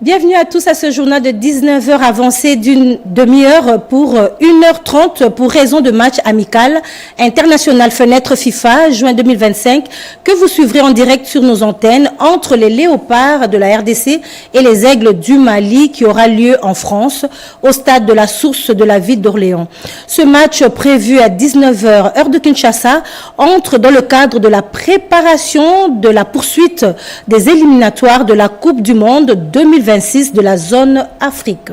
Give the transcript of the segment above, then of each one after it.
Bienvenue à tous à ce journal de 19 heures avancé d'une demi-heure pour 1h30 pour raison de match amical international fenêtre FIFA juin 2025 que vous suivrez en direct sur nos antennes entre les léopards de la RDC et les aigles du Mali qui aura lieu en France au stade de la Source de la ville d'Orléans. Ce match prévu à 19h heure de Kinshasa entre dans le cadre de la préparation de la poursuite des éliminatoires de la Coupe du Monde 2026 de la zone Afrique.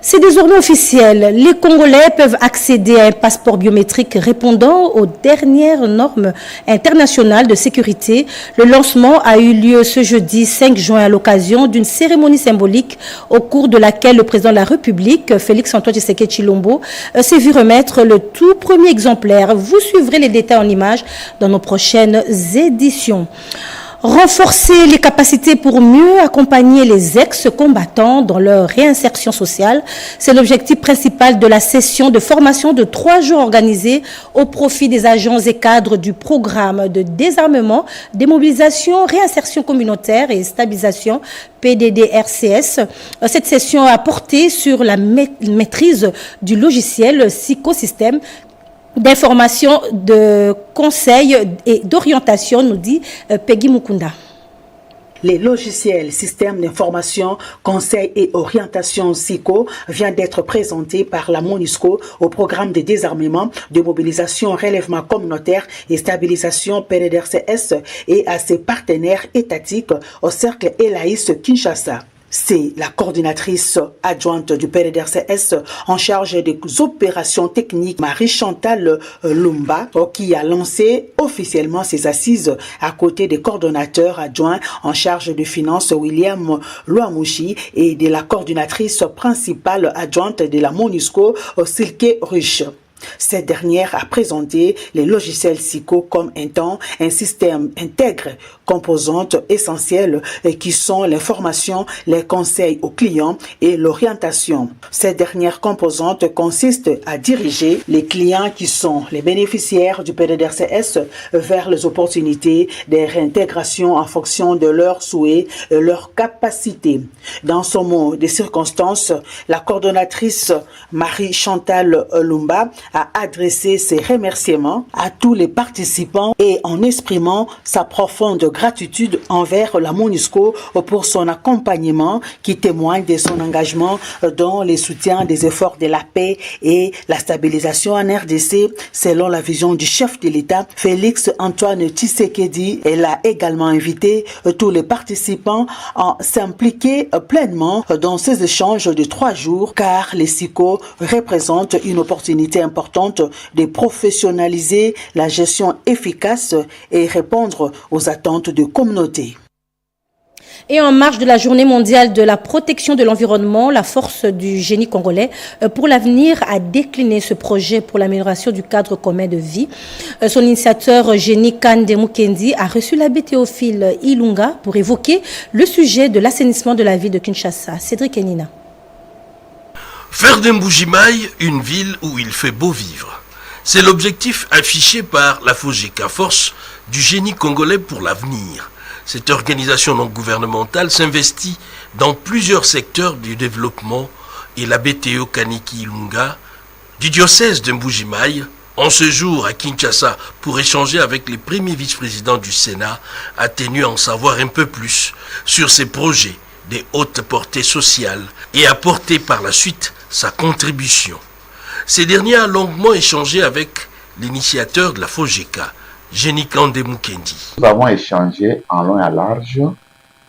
C'est désormais officiel. Les Congolais peuvent accéder à un passeport biométrique répondant aux dernières normes internationales de sécurité. Le lancement a eu lieu ce jeudi 5 juin à l'occasion d'une cérémonie symbolique au cours de laquelle le président de la République, Félix-Antoine Tshisekedi Tshilombo, s'est vu remettre le tout premier exemplaire. Vous suivrez les détails en images dans nos prochaines éditions. Renforcer les capacités pour mieux accompagner les ex-combattants dans leur réinsertion sociale, c'est l'objectif principal de la session de formation de 3 jours organisée au profit des agents et cadres du programme de désarmement, démobilisation, réinsertion communautaire et stabilisation PDDRCS. Cette session a porté sur la maîtrise du logiciel psychosystème d'information, de conseil et d'orientation, nous dit Peggy Mukunda. Les logiciels, systèmes d'information, conseil et orientation psycho vient d'être présenté par la MONUSCO au programme de désarmement, de mobilisation, relèvement communautaire et stabilisation PDDRCS et à ses partenaires étatiques au cercle Elaïs Kinshasa. C'est la coordinatrice adjointe du PDDRCS en charge des opérations techniques, Marie-Chantal Lumba, qui a lancé officiellement ses assises à côté des coordonnateurs adjoints en charge de finances, William Louamouchi, et de la coordinatrice principale adjointe de la MONUSCO, Silke Ruche. Cette dernière a présenté les logiciels psycho comme un système intègre, composantes essentielles qui sont l'information, les conseils aux clients et l'orientation. Cette dernière composante consiste à diriger les clients qui sont les bénéficiaires du PDDRCS vers les opportunités des réintégrations en fonction de leurs souhaits et leurs capacités. Dans ce mot de circonstances, la coordonnatrice Marie-Chantal Lumba a adressé ses remerciements à tous les participants et en exprimant sa profonde gratitude envers la MONUSCO pour son accompagnement qui témoigne de son engagement dans le soutien des efforts de la paix et la stabilisation en RDC selon la vision du chef de l'État Félix-Antoine Tshisekedi. Elle a également invité tous les participants à s'impliquer pleinement dans ces échanges de 3 jours car les psychos représentent une opportunité importante de professionnaliser la gestion efficace et répondre aux attentes de communauté. Et en marge de la journée mondiale de la protection de l'environnement, la force du génie congolais pour l'avenir a décliné ce projet pour l'amélioration du cadre commun de vie. Son initiateur Génie Kande Mukendi a reçu l'abbé Théophile Ilunga pour évoquer le sujet de l'assainissement de la ville de Kinshasa. Cédric Enina. Faire de Mbujimaï une ville où il fait beau vivre. C'est l'objectif affiché par la FOGECA, Force du génie congolais pour l'avenir. Cette organisation non gouvernementale s'investit dans plusieurs secteurs du développement et l'abbé Théo Kaniki Ilunga du diocèse de Mbujimaï, en ce jour à Kinshasa pour échanger avec les premiers vice-présidents du Sénat, a tenu à en savoir un peu plus sur ces projets des hautes portées sociales et apporter par la suite sa contribution. Ces derniers a longuement échangé avec l'initiateur de la FOGECA, Génie Kande Mukendi. Nous avons échangé en long et à large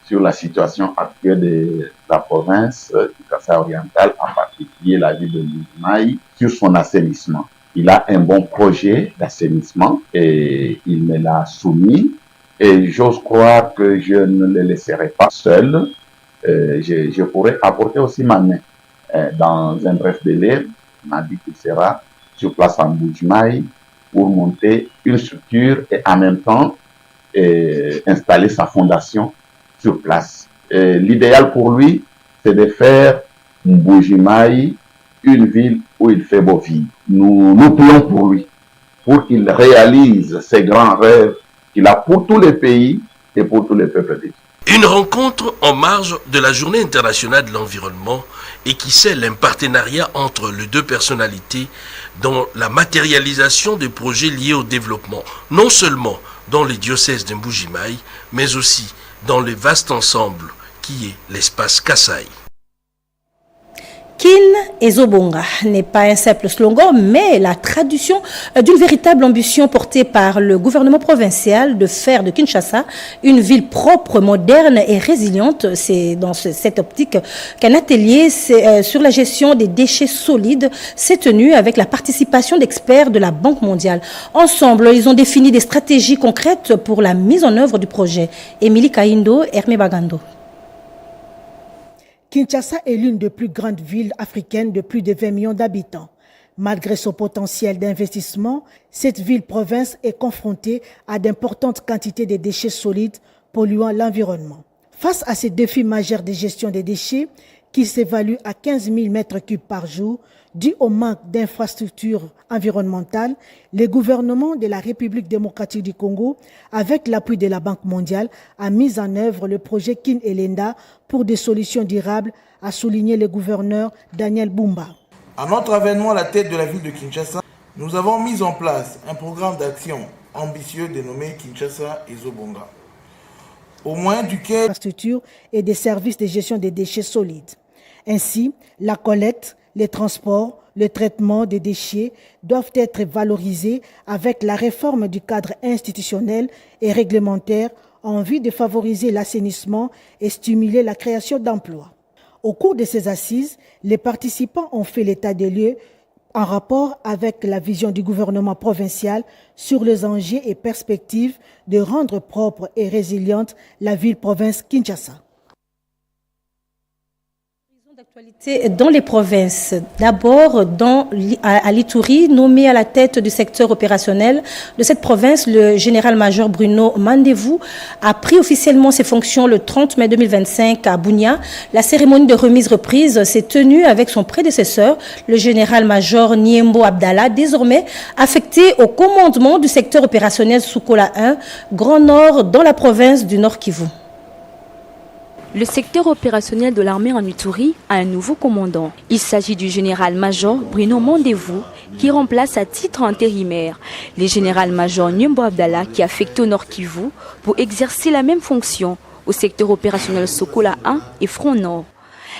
sur la situation actuelle de la province du Kasaï oriental, en particulier la ville de Mbujimaï, sur son assainissement. Il a un bon projet d'assainissement et il me l'a soumis et j'ose croire que je ne le laisserai pas seul. Je pourrais apporter aussi ma main dans un bref délai. Il m'a dit qu'il sera sur place en Mbujimaï pour monter une structure et en même temps installer sa fondation sur place. L'idéal pour lui, c'est de faire Mbujimaï une ville où il fait beau vivre. Nous prions pour lui, pour qu'il réalise ses grands rêves qu'il a pour tous les pays et pour tous les peuples. Une rencontre en marge de la Journée internationale de l'environnement et qui scelle un partenariat entre les deux personnalités dans la matérialisation des projets liés au développement, non seulement dans les diocèses de Mbuji-Mayi, mais aussi dans le vaste ensemble qui est l'espace Kasaï. Kin Ezobonga n'est pas un simple slogan, mais la traduction d'une véritable ambition portée par le gouvernement provincial de faire de Kinshasa une ville propre, moderne et résiliente. C'est dans cette optique qu'un atelier sur la gestion des déchets solides s'est tenu avec la participation d'experts de la Banque mondiale. Ensemble, ils ont défini des stratégies concrètes pour la mise en œuvre du projet. Émilie Kaindo, Hermé Bagando. Kinshasa est l'une des plus grandes villes africaines de plus de 20 millions d'habitants. Malgré son potentiel d'investissement, cette ville-province est confrontée à d'importantes quantités de déchets solides polluant l'environnement. Face à ces défis majeurs de gestion des déchets, qui s'évaluent à 15 000 mètres cubes par jour, dû au manque d'infrastructures environnementales, le gouvernement de la République démocratique du Congo, avec l'appui de la Banque mondiale, a mis en œuvre le projet Kin Elenda pour des solutions durables, a souligné le gouverneur Daniel Bumba. À notre avènement à la tête de la ville de Kinshasa, nous avons mis en place un programme d'action ambitieux dénommé Kinshasa Ezobonga, au moyen duquel infrastructures et des services de gestion des déchets solides. Ainsi, la collecte, les transports, le traitement des déchets doivent être valorisés avec la réforme du cadre institutionnel et réglementaire en vue de favoriser l'assainissement et stimuler la création d'emplois. Au cours de ces assises, les participants ont fait l'état des lieux en rapport avec la vision du gouvernement provincial sur les enjeux et perspectives de rendre propre et résiliente la ville-province Kinshasa. D'actualité dans les provinces. D'abord, à l'Ituri, nommé à la tête du secteur opérationnel de cette province, le général-major Bruno Mandevou a pris officiellement ses fonctions le 30 mai 2025 à Bunia. La cérémonie de remise-reprise s'est tenue avec son prédécesseur, le général-major Niembo Abdallah, désormais affecté au commandement du secteur opérationnel Soukola 1, Grand Nord, dans la province du Nord Kivu. Le secteur opérationnel de l'armée en Ituri a un nouveau commandant. Il s'agit du général-major Bruno Mandevou qui remplace à titre intérimaire le général-major Niembo Abdallah qui est affecté au Nord Kivu pour exercer la même fonction au secteur opérationnel Sokola 1 et Front Nord.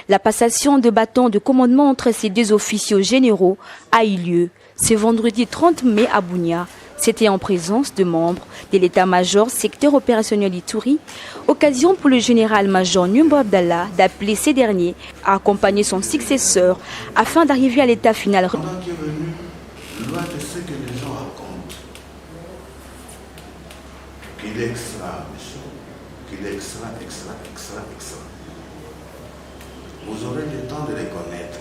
La passation de bâton de commandement entre ces deux officiaux généraux a eu lieu ce vendredi 30 mai à Bunia. C'était en présence de membres de l'état-major secteur opérationnel Ituri, occasion pour le général-major Niembo Abdallah d'appeler ces derniers à accompagner son successeur afin d'arriver à l'état final. Pendant qu'il est venu, loin de ce que les gens racontent, qu'il est extra, qu'il est extra. Vous aurez le temps de les connaître.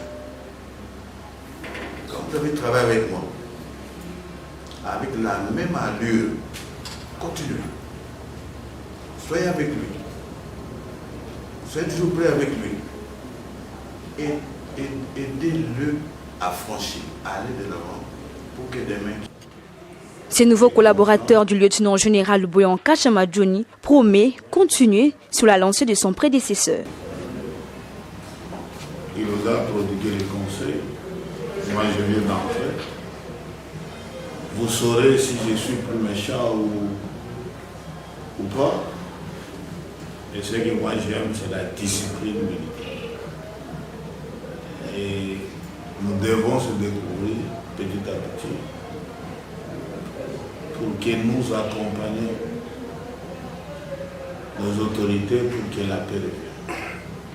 Quand vous avez travaillé avec moi, avec la même allure, continuez. Soyez avec lui. Soyez toujours prêt avec lui. Et aidez-le à franchir, à aller de l'avant pour que demain... Ces nouveaux collaborateurs du lieutenant général Boyanka Chamadjouni promet continuer sur la lancée de son prédécesseur. Il nous a prodigué les conseils. Moi, je viens d'en faire. Vous saurez si je suis plus méchant ou pas. Et ce que moi j'aime, c'est la discipline militaire. Et nous devons se découvrir petit à petit pour que nous accompagnions nos autorités pour que la paix revienne.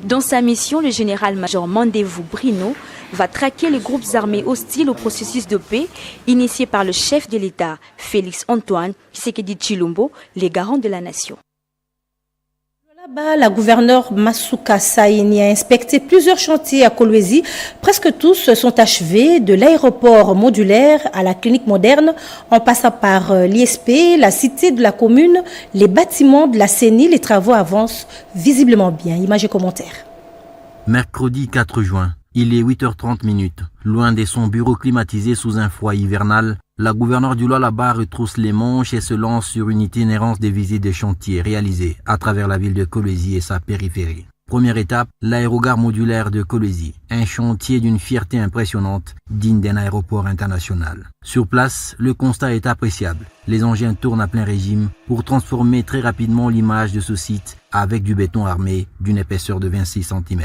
Dans sa mission, le général-major Mandevou Bruno va traquer les groupes armés hostiles au processus de paix initié par le chef de l'État, Félix Antoine Tshisekedi Tshilombo, les garants de la nation. Là-bas, la gouverneure Masuka Saini a inspecté plusieurs chantiers à Kolwezi. Presque tous sont achevés, de l'aéroport modulaire à la clinique moderne, en passant par l'ISP, la cité de la commune, les bâtiments de la CENI. Les travaux avancent visiblement bien. Images et commentaires. Mercredi 4 juin, Il est 8h30. Loin de son bureau climatisé sous un froid hivernal, la gouverneure du Lualaba retrousse les manches et se lance sur une itinérance de visites de chantiers réalisées à travers la ville de Kolwezi et sa périphérie. Première étape, l'aérogare modulaire de Kolwezi, un chantier d'une fierté impressionnante, digne d'un aéroport international. Sur place, le constat est appréciable. Les engins tournent à plein régime pour transformer très rapidement l'image de ce site avec du béton armé d'une épaisseur de 26 cm.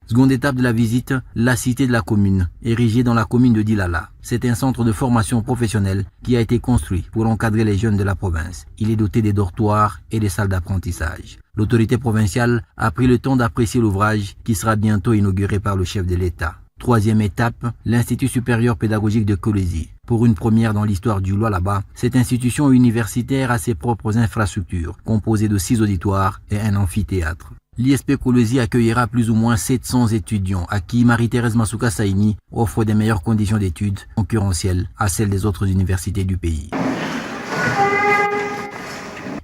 Seconde étape de la visite, la cité de la commune, érigée dans la commune de Dilala. C'est un centre de formation professionnelle qui a été construit pour encadrer les jeunes de la province. Il est doté des dortoirs et des salles d'apprentissage. L'autorité provinciale a pris le temps d'apprécier l'ouvrage qui sera bientôt inauguré par le chef de l'État. Troisième étape, l'Institut supérieur pédagogique de Kolwezi. Pour une première dans l'histoire du Lualaba, cette institution universitaire a ses propres infrastructures, composées de 6 auditoires et un amphithéâtre. L'ISP Kolwezi accueillera plus ou moins 700 étudiants à qui Marie-Thérèse Masuka Saini offre des meilleures conditions d'études concurrentielles à celles des autres universités du pays.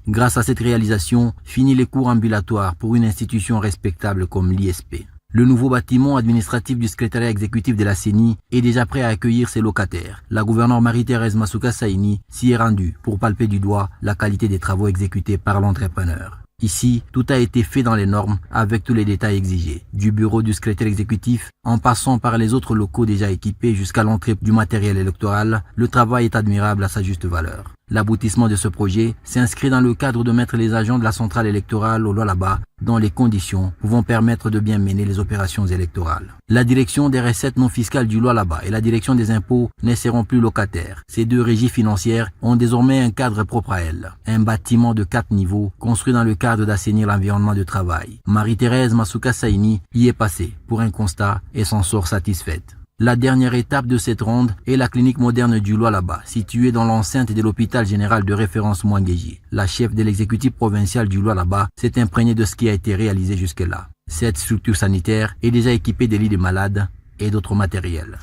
Grâce à cette réalisation, finit les cours ambulatoires pour une institution respectable comme l'ISP. Le nouveau bâtiment administratif du secrétariat exécutif de la CENI est déjà prêt à accueillir ses locataires. La gouverneure Marie-Thérèse Masuka Saini s'y est rendue pour palper du doigt la qualité des travaux exécutés par l'entrepreneur. Ici, tout a été fait dans les normes avec tous les détails exigés. Du bureau du secrétaire exécutif, en passant par les autres locaux déjà équipés jusqu'à l'entrée du matériel électoral, le travail est admirable à sa juste valeur. L'aboutissement de ce projet s'inscrit dans le cadre de mettre les agents de la centrale électorale au Lualaba dans les conditions pouvant permettre de bien mener les opérations électorales. La direction des recettes non fiscales du Lualaba et la direction des impôts ne seront plus locataires. Ces deux régies financières ont désormais un cadre propre à elles. Un bâtiment de 4 niveaux construit dans le cadre d'assainir l'environnement de travail. Marie-Thérèse Masuka Saini y est passée pour un constat et s'en sort satisfaite. La dernière étape de cette ronde est la clinique moderne du Lualaba, située dans l'enceinte de l'hôpital général de référence Mwangeji. La chef de l'exécutif provincial du Lualaba s'est imprégnée de ce qui a été réalisé jusque-là. Cette structure sanitaire est déjà équipée de lits de malades et d'autres matériels.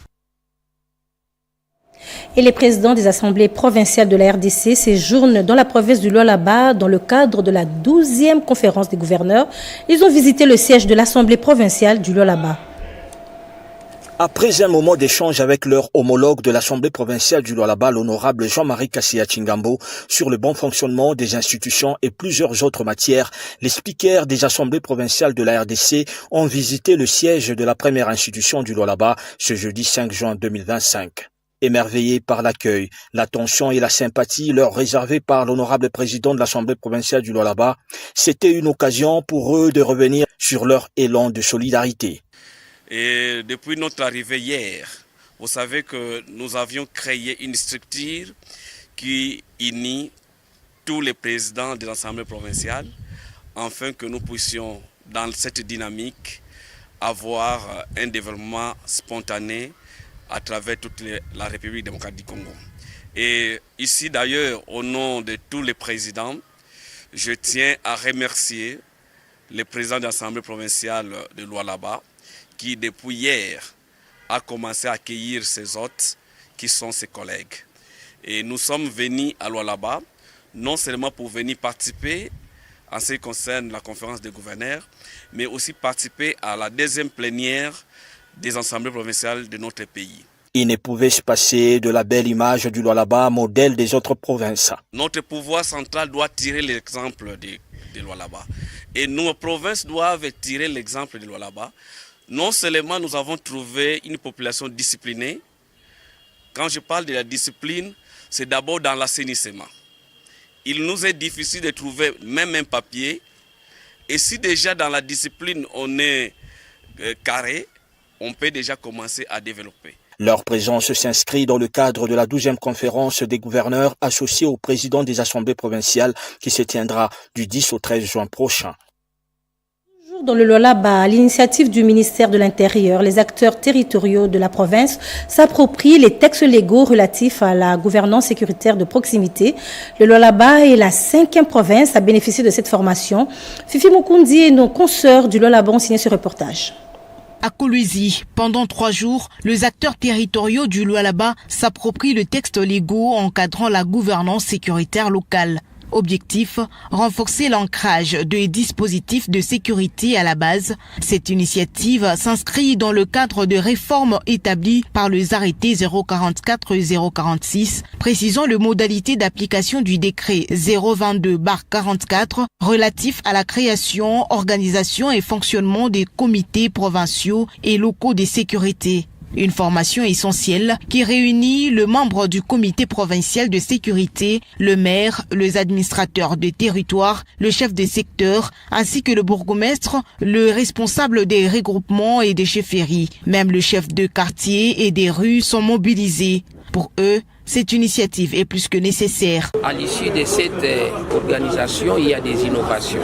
Et les présidents des assemblées provinciales de la RDC séjournent dans la province du Lualaba dans le cadre de la 12e conférence des gouverneurs. Ils ont visité le siège de l'assemblée provinciale du Lualaba. Après un moment d'échange avec leur homologue de l'Assemblée provinciale du Lualaba, l'honorable Jean-Marie Kassia Chingambo, sur le bon fonctionnement des institutions et plusieurs autres matières, les speakers des assemblées provinciales de la RDC ont visité le siège de la première institution du Lualaba ce jeudi 5 juin 2025. Émerveillés par l'accueil, l'attention et la sympathie leur réservées par l'honorable président de l'Assemblée provinciale du Lualaba, c'était une occasion pour eux de revenir sur leur élan de solidarité. Et depuis notre arrivée hier, vous savez que nous avions créé une structure qui unit tous les présidents de l'Assemblée provinciale afin que nous puissions, dans cette dynamique, avoir un développement spontané à travers toute la République démocratique du Congo. Et ici d'ailleurs, au nom de tous les présidents, je tiens à remercier le président de l'Assemblée provinciale de Lualaba, qui depuis hier a commencé à accueillir ses hôtes qui sont ses collègues. Et nous sommes venus à Lualaba non seulement pour venir participer en ce qui concerne la conférence des gouverneurs, mais aussi participer à la deuxième plénière des assemblées provinciales de notre pays. Il ne pouvait se passer de la belle image du Lualaba, modèle des autres provinces. Notre pouvoir central doit tirer l'exemple de Lualaba. Et nos provinces doivent tirer l'exemple de Lualaba. Non seulement nous avons trouvé une population disciplinée, quand je parle de la discipline, c'est d'abord dans l'assainissement. Il nous est difficile de trouver même un papier, et si déjà dans la discipline on est carré, on peut déjà commencer à développer. Leur présence s'inscrit dans le cadre de la 12e conférence des gouverneurs associés au président des assemblées provinciales qui se tiendra du 10 au 13 juin prochain. Dans le Lualaba, à l'initiative du ministère de l'Intérieur, les acteurs territoriaux de la province s'approprient les textes légaux relatifs à la gouvernance sécuritaire de proximité. Le Lualaba est la 5e province à bénéficier de cette formation. Fifi Mukundi et nos consoeurs du Lualaba ont signé ce reportage. À Kolwezi, pendant 3 jours, les acteurs territoriaux du Lualaba s'approprient les textes légaux encadrant la gouvernance sécuritaire locale. Objectif, renforcer l'ancrage des dispositifs de sécurité à la base. Cette initiative s'inscrit dans le cadre de réformes établies par les arrêtés 044 et 046, précisant les modalités d'application du décret 022/44 relatif à la création, organisation et fonctionnement des comités provinciaux et locaux de sécurité. Une formation essentielle qui réunit le membre du comité provincial de sécurité, le maire, les administrateurs de territoire, le chef de secteur, ainsi que le bourgmestre, le responsable des regroupements et des chefferies. Même le chef de quartier et des rues sont mobilisés. Pour eux, cette initiative est plus que nécessaire. À l'issue de cette organisation, il y a des innovations.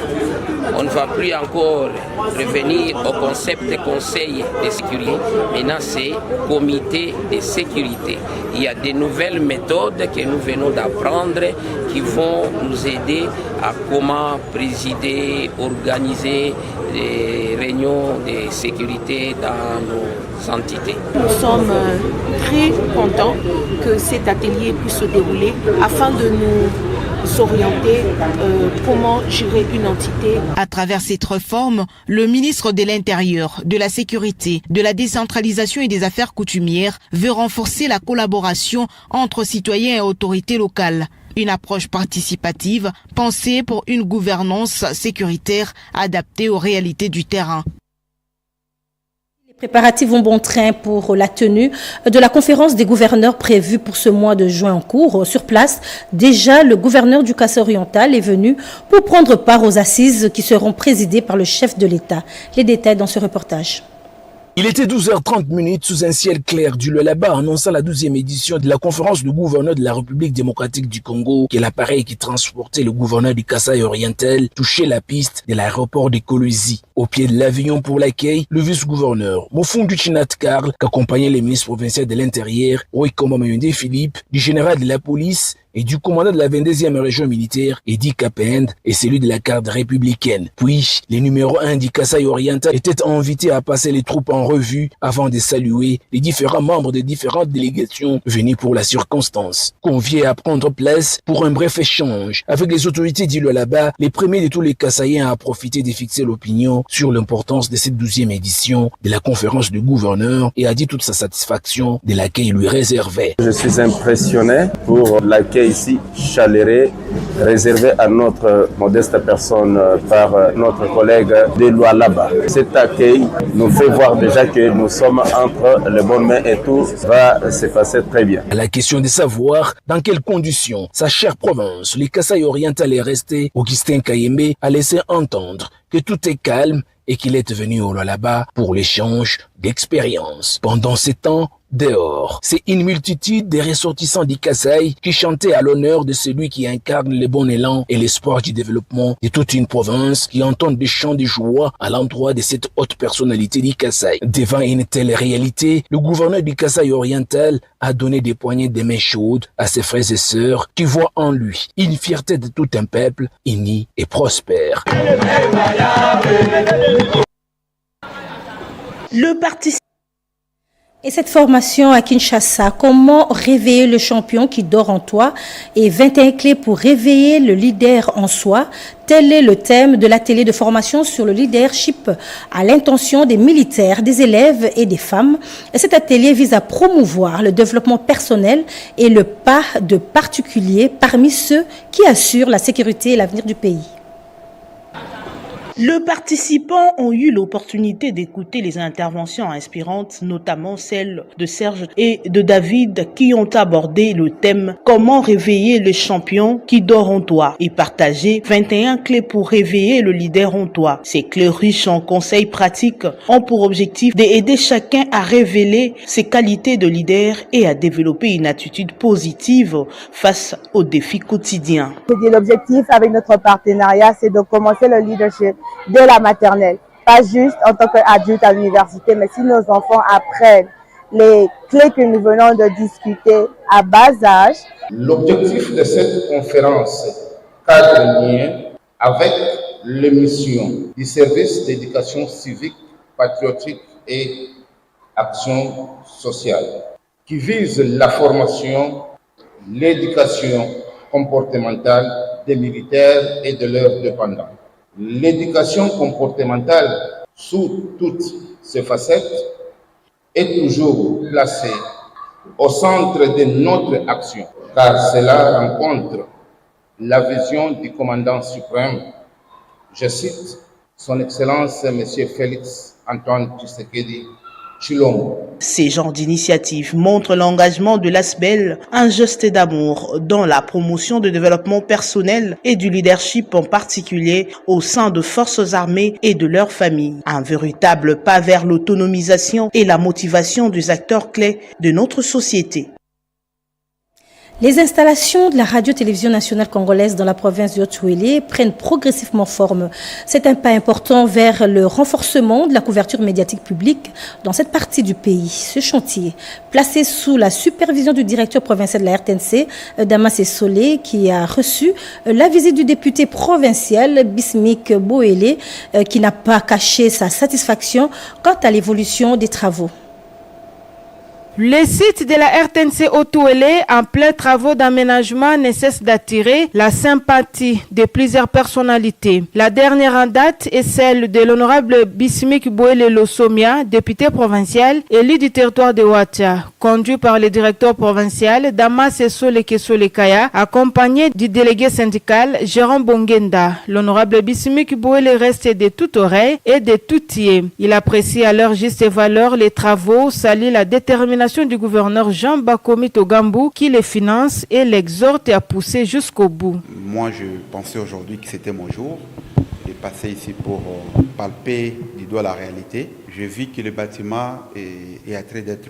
On ne va plus encore revenir au concept de conseil de sécurité. Maintenant, c'est comité de sécurité. Il y a de nouvelles méthodes que nous venons d'apprendre qui vont nous aider à comment présider, organiser des réunions de sécurité dans nos entités. Nous sommes très contents que cet atelier puisse se dérouler afin de nous orienter comment gérer une entité. À travers cette réforme, le ministre de l'Intérieur, de la Sécurité, de la Décentralisation et des Affaires coutumières veut renforcer la collaboration entre citoyens et autorités locales. Une approche participative pensée pour une gouvernance sécuritaire adaptée aux réalités du terrain. Les préparatifs vont bon train pour la tenue de la conférence des gouverneurs prévue pour ce mois de juin en cours. Sur place, déjà, le gouverneur du Kasaï-Oriental est venu pour prendre part aux assises qui seront présidées par le chef de l'État. Les détails dans ce reportage. Il était 12h30 sous un ciel clair du Lualaba annonçant la 12e édition de la conférence de gouverneurs de la République démocratique du Congo, qui est l'appareil qui transportait le gouverneur du Kasaï-Oriental, touchait la piste de l'aéroport de Kolwezi. Au pied de l'avion pour l'accueil, le vice-gouverneur Mofundu Chinat Karl, qu'accompagnaient les ministres provinciaux de l'Intérieur, Oikoma Mayonde Philippe, du général de la police et du commandant de la 22e région militaire, Edi Kapend, et celui de la garde républicaine. Puis, les numéros 1 du Kasaï-Oriental étaient invités à passer les troupes en revue avant de saluer les différents membres des différentes délégations venues pour la circonstance. Conviés à prendre place pour un bref échange avec les autorités du Lualaba, les premiers de tous les Kasaïens à profiter de fixer l'opinion sur l'importance de cette 12e édition de la conférence de gouverneurs et a dit toute sa satisfaction de l'accueil lui réservé. Je suis impressionné pour l'accueil ici chaleureux réservé à notre modeste personne par notre collègue de Lualaba. Cet accueil nous fait voir déjà que nous sommes entre les bonnes mains et tout va se passer très bien. À la question de savoir dans quelles conditions sa chère province, le Kasaï-Oriental est resté, Augustin Kayembe a laissé entendre que tout est calme et qu'il est venu au Lualaba pour l'échange d'expériences. Pendant ces temps, dehors, c'est une multitude de ressortissants du Kasaï qui chantaient à l'honneur de celui qui incarne le bon élan et l'espoir du développement de toute une province qui entend des chants de joie à l'endroit de cette haute personnalité du Kasaï. Devant une telle réalité, le gouverneur du Kasaï-Oriental a donné des poignées de main chaudes à ses frères et sœurs qui voient en lui une fierté de tout un peuple uni et prospère. Et cette formation à Kinshasa, comment réveiller le champion qui dort en toi et 21 clés pour réveiller le leader en soi. Tel est le thème de l'atelier de formation sur le leadership à l'intention des militaires, des élèves et des femmes. Et cet atelier vise à promouvoir le développement personnel et le pas de particuliers parmi ceux qui assurent la sécurité et l'avenir du pays. Les participants ont eu l'opportunité d'écouter les interventions inspirantes, notamment celles de Serge et de David, qui ont abordé le thème « Comment réveiller le champion qui dort en toi » et partagé 21 clés pour réveiller le leader en toi. Ces clés riches en conseils pratiques ont pour objectif d'aider chacun à révéler ses qualités de leader et à développer une attitude positive face aux défis quotidiens. L'objectif avec notre partenariat, c'est de commencer le leadership dès la maternelle, pas juste en tant qu'adulte à l'université, mais si nos enfants apprennent les clés que nous venons de discuter à bas âge. L'objectif de cette conférence cadre lien avec les missions du service d'éducation civique, patriotique et action sociale, qui vise la formation, l'éducation comportementale des militaires et de leurs dépendants. L'éducation comportementale, sous toutes ses facettes, est toujours placée au centre de notre action, car cela rencontre la vision du commandant suprême. Je cite Son Excellence M. Félix Antoine Tshisekedi Tshilombo. Ces genres d'initiatives montrent l'engagement de l'ASBEL, un geste d'amour dans la promotion du développement personnel et du leadership en particulier au sein de forces armées et de leurs familles. Un véritable pas vers l'autonomisation et la motivation des acteurs clés de notre société. Les installations de la radio-télévision nationale congolaise dans la province du Haut-Uélé prennent progressivement forme. C'est un pas important vers le renforcement de la couverture médiatique publique dans cette partie du pays. Ce chantier, placé sous la supervision du directeur provincial de la RTNC, Damas Solé, qui a reçu la visite du député provincial Bismik Boélé, qui n'a pas caché sa satisfaction quant à l'évolution des travaux. Le site de la RTNC Haut-Uélé, en plein travaux d'aménagement, ne cesse d'attirer la sympathie de plusieurs personnalités. La dernière en date est celle de l'honorable Bismik Boélé Losomia, député provincial, élu du territoire de Ouatia, conduit par le directeur provincial Damas Solé Kaya, accompagné du délégué syndical Jérôme Bongenda. L'honorable Bismik Boélé reste de toute oreille et de tout yeux. Il apprécie à leur juste valeur les travaux, salue la détermination du gouverneur Jean Bakomi Togambou qui les finance et l'exhorte à pousser jusqu'au bout. Moi, je pensais aujourd'hui que c'était mon jour de passer ici pour palper du doigt la réalité. Je vis que le bâtiment est en train d'être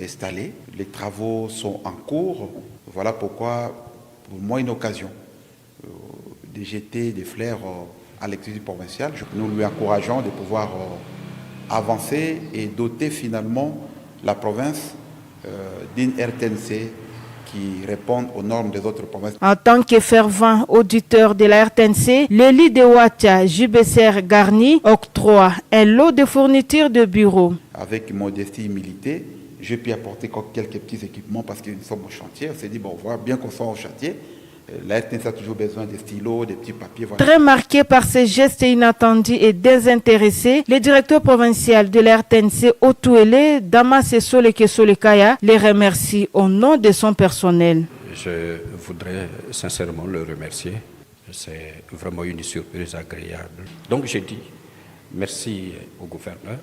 installé. Les travaux sont en cours. Voilà pourquoi, pour moi, une occasion de jeter des fleurs à l'exécutif provincial. Nous lui encourageons de pouvoir avancer et doter finalement la province d'une RTNC qui répond aux normes des autres provinces. En tant que fervent auditeur de la RTNC, l'élu de Ouatia, JBCR Garni, octroie un lot de fournitures de bureaux. Avec modestie et humilité, j'ai pu apporter quelques petits équipements parce que nous sommes au chantier. On s'est dit, bon, voilà, bien qu'on soit au chantier, la RTNC a toujours besoin des stylos, des petits papiers. Voilà. Très marqué par ces gestes inattendus et désintéressés, le directeur provincial de la RTNC Haut-Uélé, Damas Solé Kaya, les remercie au nom de son personnel. Je voudrais sincèrement le remercier. C'est vraiment une surprise agréable. Donc j'ai dit merci au gouverneur.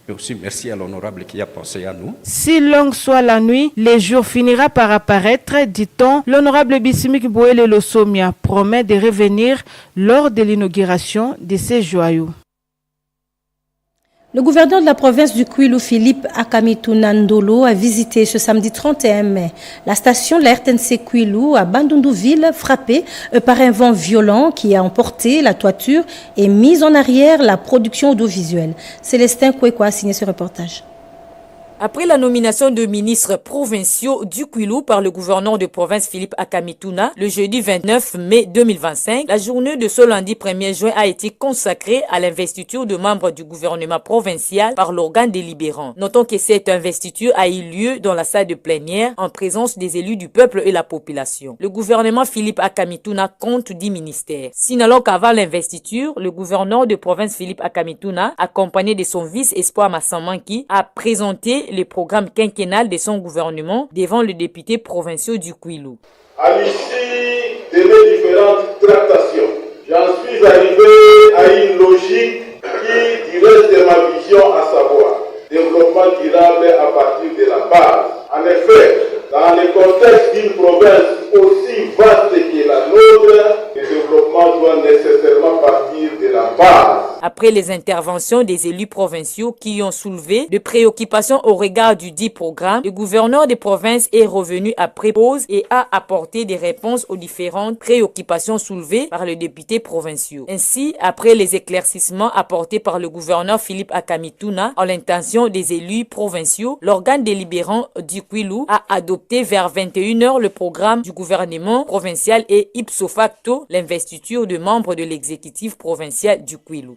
Et aussi merci à l'honorable qui a pensé à nous. Si longue soit la nuit, le jour finira par apparaître, dit-on. L'honorable Bismik Boélé Losomia promet de revenir lors de l'inauguration de ces joyaux. Le gouverneur de la province du Kwilu, Philippe Akamituna Ndolo, a visité ce samedi 31 mai la station de la RTNC Kwilu à Bandundu-Ville, frappée par un vent violent qui a emporté la toiture et mis en arrière la production audiovisuelle. Célestin Kouekwa a signé ce reportage. Après la nomination de ministres provinciaux du Kwilu par le gouverneur de province Philippe Akamituna le jeudi 29 mai 2025, la journée de ce lundi 1er juin a été consacrée à l'investiture de membres du gouvernement provincial par l'organe délibérant. Notons que cette investiture a eu lieu dans la salle de plénière en présence des élus du peuple et la population. Le gouvernement Philippe Akamituna compte 10 ministères. Signalons qu'avant l'investiture, le gouverneur de province Philippe Akamituna, accompagné de son vice Espoir Massamanki, a présenté les programmes quinquennal de son gouvernement devant le député provincial du Kwilu. À l'issue de mes différentes tractations, j'en suis arrivé à une logique qui dirige de ma vision, à savoir développement durable à partir de la base. En effet, dans le contexte d'une province aussi vaste que la nôtre, le développement doit nécessairement partir de la base. Après les interventions des élus provinciaux qui ont soulevé des préoccupations au regard du dit programme, le gouverneur des provinces est revenu après pause et a apporté des réponses aux différentes préoccupations soulevées par les députés provinciaux. Ainsi, après les éclaircissements apportés par le gouverneur Philippe Akamituna en l'intention des élus provinciaux, l'organe délibérant du Kwilu a adopté vers 21h le programme du gouvernement provincial et ipso facto l'investiture de membres de l'exécutif provincial du Kwilu.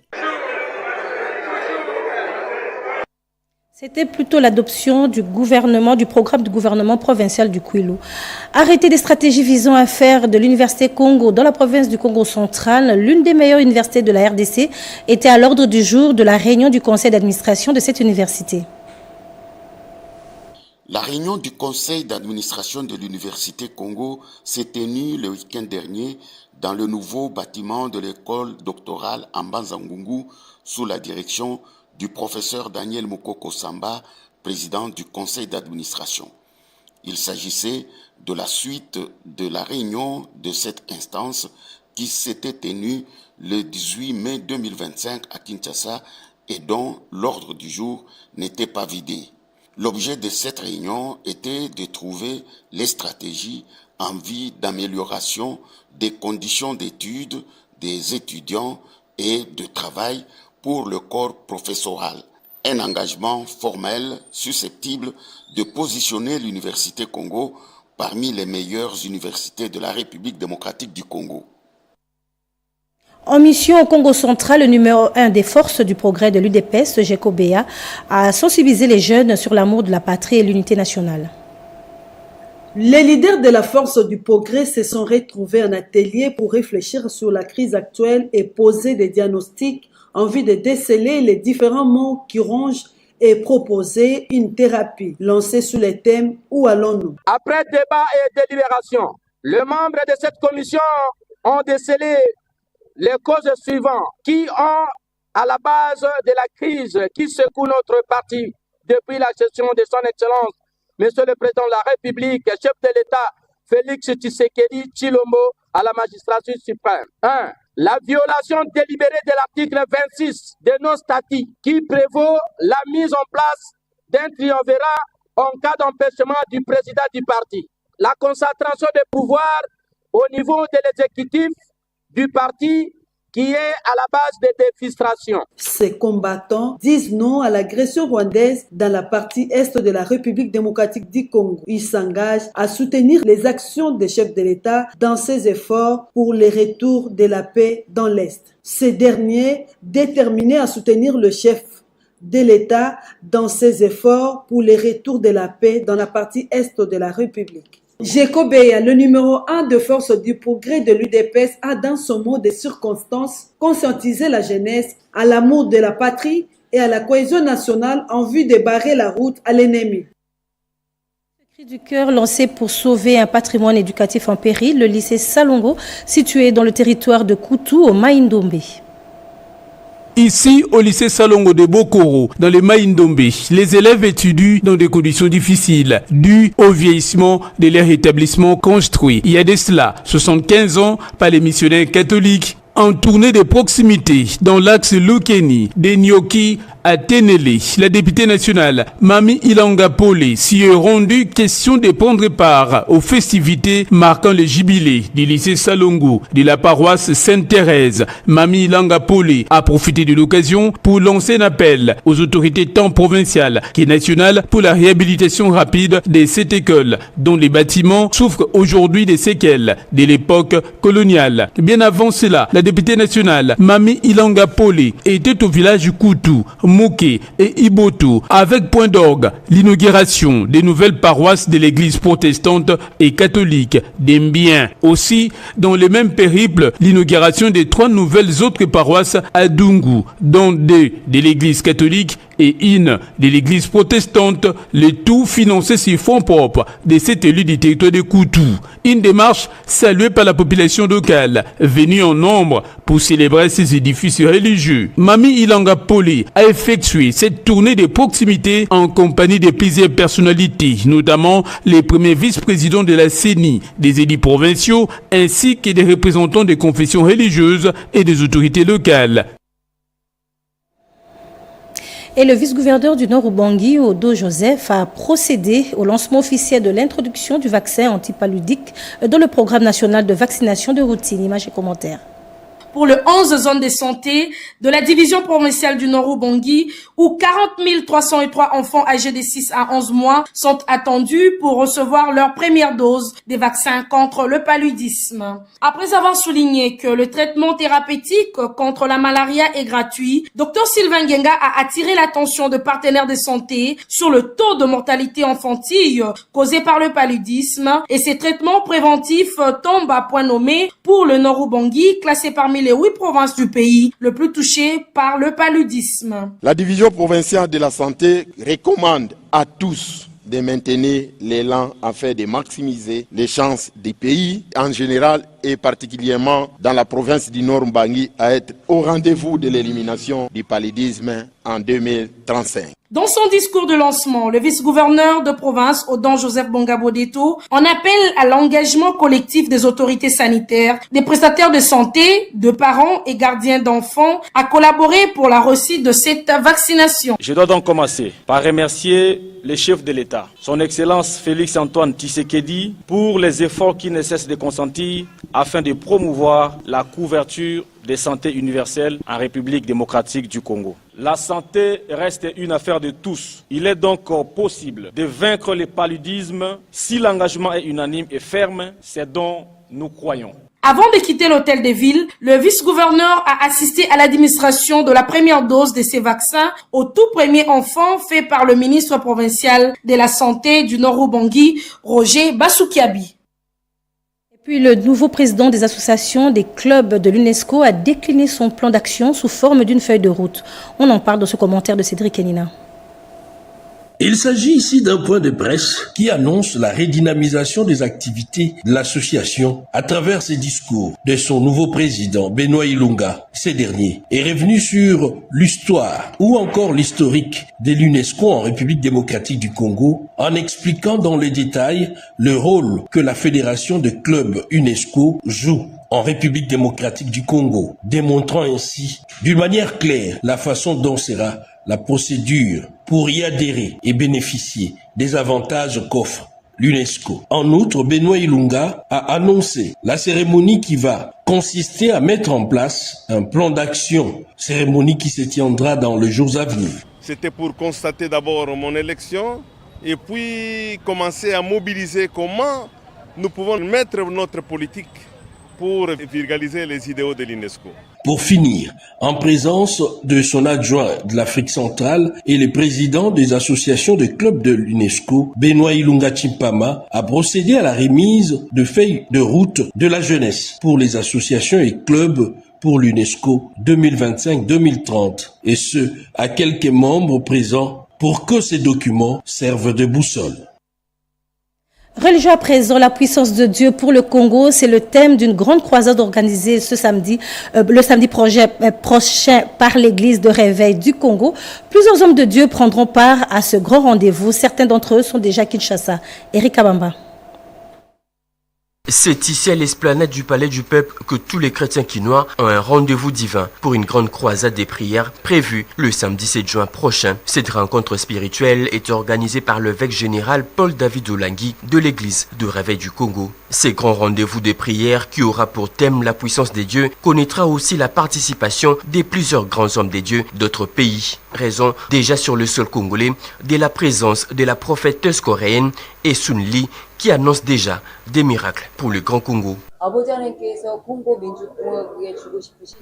C'était plutôt l'adoption du programme du gouvernement provincial du Kwilu. Arrêter des stratégies visant à faire de l'Université Congo dans la province du Congo central l'une des meilleures universités de la RDC était à l'ordre du jour de la réunion du conseil d'administration de cette université. La réunion du conseil d'administration de l'Université Congo s'est tenue le week-end dernier dans le nouveau bâtiment de l'école doctorale Ambanzangungu sous la direction du professeur Daniel Mukoko Samba, président du conseil d'administration. Il s'agissait de la suite de la réunion de cette instance qui s'était tenue le 18 mai 2025 à Kinshasa et dont l'ordre du jour n'était pas vidé. L'objet de cette réunion était de trouver les stratégies en vue d'amélioration des conditions d'études des étudiants et de travail pour le corps professoral. Un engagement formel susceptible de positionner l'Université Congo parmi les meilleures universités de la République démocratique du Congo. En mission au Congo central, le numéro 1 des forces du progrès de l'UDPS, Jekobea, a sensibilisé les jeunes sur l'amour de la patrie et l'unité nationale. Les leaders de la force du progrès se sont retrouvés en atelier pour réfléchir sur la crise actuelle et poser des diagnostics en vue de déceler les différents maux qui rongent et proposer une thérapie lancée sous les thèmes « Où allons-nous » Après débat et délibération, les membres de cette commission ont décelé les causes suivantes qui ont à la base de la crise qui secoue notre parti depuis la gestion de son Excellence, Monsieur le Président de la République, chef de l'État, Félix Tshisekedi Tshilombo, à la magistrature suprême. 1. La violation délibérée de l'article 26 de nos statuts qui prévaut la mise en place d'un triumvirat en cas d'empêchement du président du parti. La concentration des pouvoirs au niveau de l'exécutif du parti qui est à la base des défenestrations. Ces combattants disent non à l'agression rwandaise dans la partie est de la République démocratique du Congo. Ils s'engagent à soutenir les actions des chefs de l'État dans ses efforts pour le retour de la paix dans l'Est. Ces derniers, déterminés à soutenir le chef de l'État dans ses efforts pour le retour de la paix dans la partie est de la République. Jekobea, le numéro 1 de force du progrès de l'UDPS, a dans son mot de circonstances conscientisé la jeunesse à l'amour de la patrie et à la cohésion nationale en vue de barrer la route à l'ennemi. Cri du cœur lancé pour sauver un patrimoine éducatif en péril, le lycée Salongo, situé dans le territoire de Koutou au Maïndombe. Ici, au lycée Salongo de Bokoro, dans le Maïndombe, les élèves étudient dans des conditions difficiles, dues au vieillissement de leur établissement construit. Il y a de cela 75 ans par les missionnaires catholiques en tournée de proximité dans l'axe Lukeni, des Nyoki à Ténélé. La députée nationale, Mami Ilanga Pole, s'y est rendue question de prendre part aux festivités marquant le jubilé du lycée Salongo de la paroisse Sainte-Thérèse. Mami Ilanga Pole a profité de l'occasion pour lancer un appel aux autorités tant provinciales que nationales pour la réhabilitation rapide de cette école, dont les bâtiments souffrent aujourd'hui des séquelles de l'époque coloniale. Bien avant cela, la députée nationale, Mami Ilanga Pole, était au village Koutou, Moké et Iboto, avec point d'orgue l'inauguration des nouvelles paroisses de l'église protestante et catholique d'Embien. Aussi, dans le même périple, l'inauguration des 3 nouvelles autres paroisses à Dungu, dont 2 de l'église catholique et une de l'église protestante, le tout financé sur fonds propres de cet élu du territoire de Koutou. Une démarche saluée par la population locale, venue en nombre pour célébrer ces édifices religieux. Mami Ilanga Pole a effectué cette tournée de proximité en compagnie de plusieurs personnalités, notamment les premiers vice-présidents de la CENI, des élus provinciaux, ainsi que des représentants des confessions religieuses et des autorités locales. Et le vice-gouverneur du Nord Ubangi, Odo Joseph, a procédé au lancement officiel de l'introduction du vaccin antipaludique dans le programme national de vaccination de routine. Images et commentaires. pour le 11 zones de santé de la division provinciale du Nord-Ubangi, où 40 303 enfants âgés de 6 à 11 mois sont attendus pour recevoir leur première dose des vaccins contre le paludisme. Après avoir souligné que le traitement thérapeutique contre la malaria est gratuit, Dr Sylvain Genga a attiré l'attention de partenaires de santé sur le taux de mortalité infantile causé par le paludisme, et ces traitements préventifs tombent à point nommé pour le Nord-Ubangi, classé parmi les 8 provinces du pays le plus touchées par le paludisme. La division provinciale de la santé recommande à tous de maintenir l'élan afin de maximiser les chances des pays en général et particulièrement dans la province du Nord-Ubangi à être au rendez-vous de l'élimination du paludisme en 2035. Dans son discours de lancement, le vice-gouverneur de province, Odon Joseph Bongabodeto, en appelle à l'engagement collectif des autorités sanitaires, des prestataires de santé, de parents et gardiens d'enfants à collaborer pour la réussite de cette vaccination. Je dois donc commencer par remercier les chefs de l'État, son Excellence Félix-Antoine Tshisekedi, pour les efforts qui ne cessent de consentir afin de promouvoir la couverture de santé universelle en République démocratique du Congo. La santé reste une affaire de tous. Il est donc possible de vaincre le paludisme si l'engagement est unanime et ferme, c'est dont nous croyons. Avant de quitter l'hôtel de ville, le vice-gouverneur a assisté à l'administration de la première dose de ces vaccins au tout premier enfant fait par le ministre provincial de la Santé du Nord-Ubangi, Roger Basoukiabi. Puis le nouveau président des associations des clubs de l'UNESCO a décliné son plan d'action sous forme d'une feuille de route. On en parle dans ce commentaire de Cédric Kenina. Il s'agit ici d'un point de presse qui annonce la redynamisation des activités de l'association à travers ses discours de son nouveau président, Benoît Ilunga. Ce dernier est revenu sur l'histoire ou encore l'historique de l'UNESCO en République démocratique du Congo en expliquant dans les détails le rôle que la Fédération de clubs UNESCO joue en République démocratique du Congo, démontrant ainsi d'une manière claire la façon dont sera la procédure pour y adhérer et bénéficier des avantages qu'offre l'UNESCO. En outre, Benoît Ilunga a annoncé la cérémonie qui va consister à mettre en place un plan d'action, cérémonie qui se tiendra dans les jours à venir. C'était pour constater d'abord mon élection et puis commencer à mobiliser comment nous pouvons mettre notre politique pour vulgariser les idéaux de l'UNESCO. Pour finir, en présence de son adjoint de l'Afrique centrale et le président des associations de clubs de l'UNESCO, Benoît Ilunga Chimpama, a procédé à la remise de feuilles de route de la jeunesse pour les associations et clubs pour l'UNESCO 2025-2030, et ce, à quelques membres présents pour que ces documents servent de boussole. Religieux à présent, la puissance de Dieu pour le Congo, c'est le thème d'une grande croisade organisée ce samedi, le samedi prochain par l'église de Réveil du Congo. Plusieurs hommes de Dieu prendront part à ce grand rendez-vous. Certains d'entre eux sont déjà à Kinshasa. Eric Abamba. C'est ici à l'esplanade du Palais du Peuple que tous les chrétiens quinois ont un rendez-vous divin pour une grande croisade des prières prévue le samedi 7 juin prochain. Cette rencontre spirituelle est organisée par l'évêque général Paul-David Olangui de l'église de Réveil du Congo. Ces grands rendez-vous de prières qui aura pour thème la puissance des dieux connaîtra aussi la participation de plusieurs grands hommes des dieux d'autres pays. Raison déjà sur le sol congolais de la présence de la prophétesse coréenne et Sun Li qui annonce déjà des miracles pour le Grand Congo.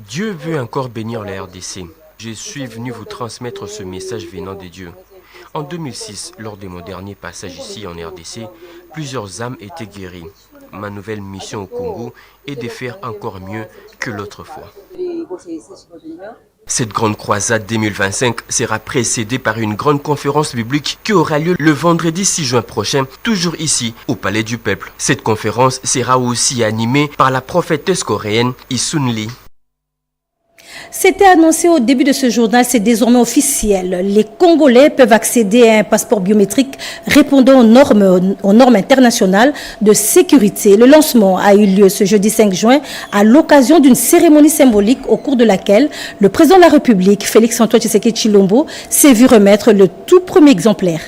Dieu veut encore bénir la RDC. Je suis venu vous transmettre ce message venant de Dieu. En 2006, lors de mon dernier passage ici en RDC, plusieurs âmes étaient guéries. Ma nouvelle mission au Congo est de faire encore mieux que l'autre fois. Cette grande croisade 2025 sera précédée par une grande conférence biblique qui aura lieu le vendredi 6 juin prochain, toujours ici, au Palais du Peuple. Cette conférence sera aussi animée par la prophétesse coréenne Sun Li. C'était annoncé au début de ce journal, c'est désormais officiel. Les Congolais peuvent accéder à un passeport biométrique répondant aux normes internationales de sécurité. Le lancement a eu lieu ce jeudi 5 juin à l'occasion d'une cérémonie symbolique au cours de laquelle le président de la République, Félix-Antoine Tshisekedi Tshilombo, s'est vu remettre le tout premier exemplaire.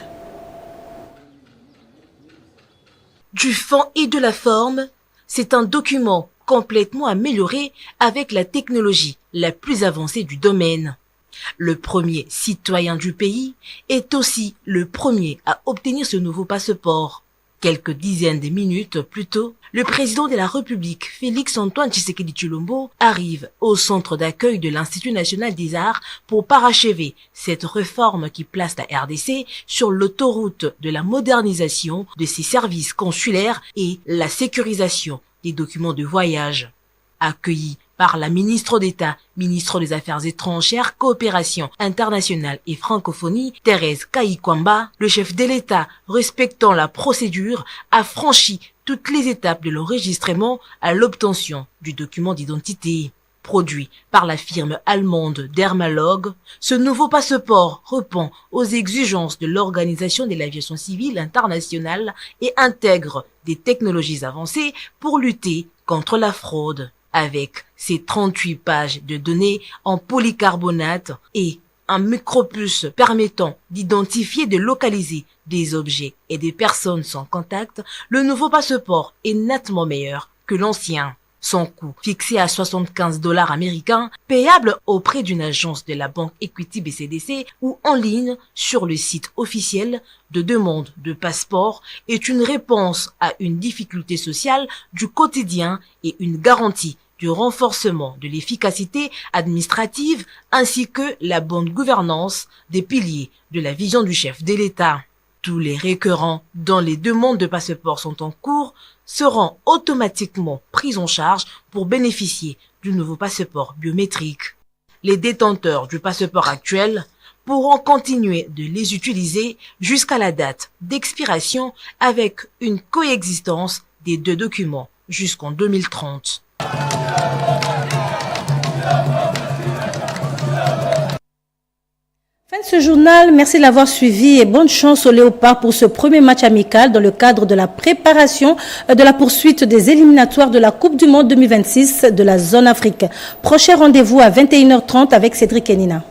Du fond et de la forme, c'est un document complètement amélioré avec la technologie la plus avancée du domaine. Le premier citoyen du pays est aussi le premier à obtenir ce nouveau passeport. Quelques dizaines de minutes plus tôt, le président de la République, Félix-Antoine Tshisekedi Tshilombo, arrive au centre d'accueil de l'Institut national des arts pour parachever cette réforme qui place la RDC sur l'autoroute de la modernisation de ses services consulaires et la sécurisation des documents de voyage. Accueilli par la ministre d'État, ministre des Affaires étrangères, coopération internationale et francophonie, Thérèse Kayikwamba, le chef de l'État, respectant la procédure, a franchi toutes les étapes de l'enregistrement à l'obtention du document d'identité. Produit par la firme allemande Dermalog, ce nouveau passeport répond aux exigences de l'Organisation de l'aviation civile internationale et intègre des technologies avancées pour lutter contre la fraude. Avec ses 38 pages de données en polycarbonate et un micropuce permettant d'identifier et de localiser des objets et des personnes sans contact, le nouveau passeport est nettement meilleur que l'ancien. Son coût, fixé à $75 américains, payable auprès d'une agence de la banque Equity BCDC ou en ligne sur le site officiel de demande de passeport, est une réponse à une difficulté sociale du quotidien et une garantie du renforcement de l'efficacité administrative ainsi que la bonne gouvernance des piliers de la vision du chef de l'État. Tous les récurrents dont les demandes de passeport sont en cours seront automatiquement pris en charge pour bénéficier du nouveau passeport biométrique. Les détenteurs du passeport actuel pourront continuer de les utiliser jusqu'à la date d'expiration avec une coexistence des deux documents jusqu'en 2030. Fin de ce journal, merci de l'avoir suivi et bonne chance aux Léopards pour ce premier match amical dans le cadre de la préparation de la poursuite des éliminatoires de la Coupe du Monde 2026 de la zone Afrique. Prochain rendez-vous à 21h30 avec Cédric Enina.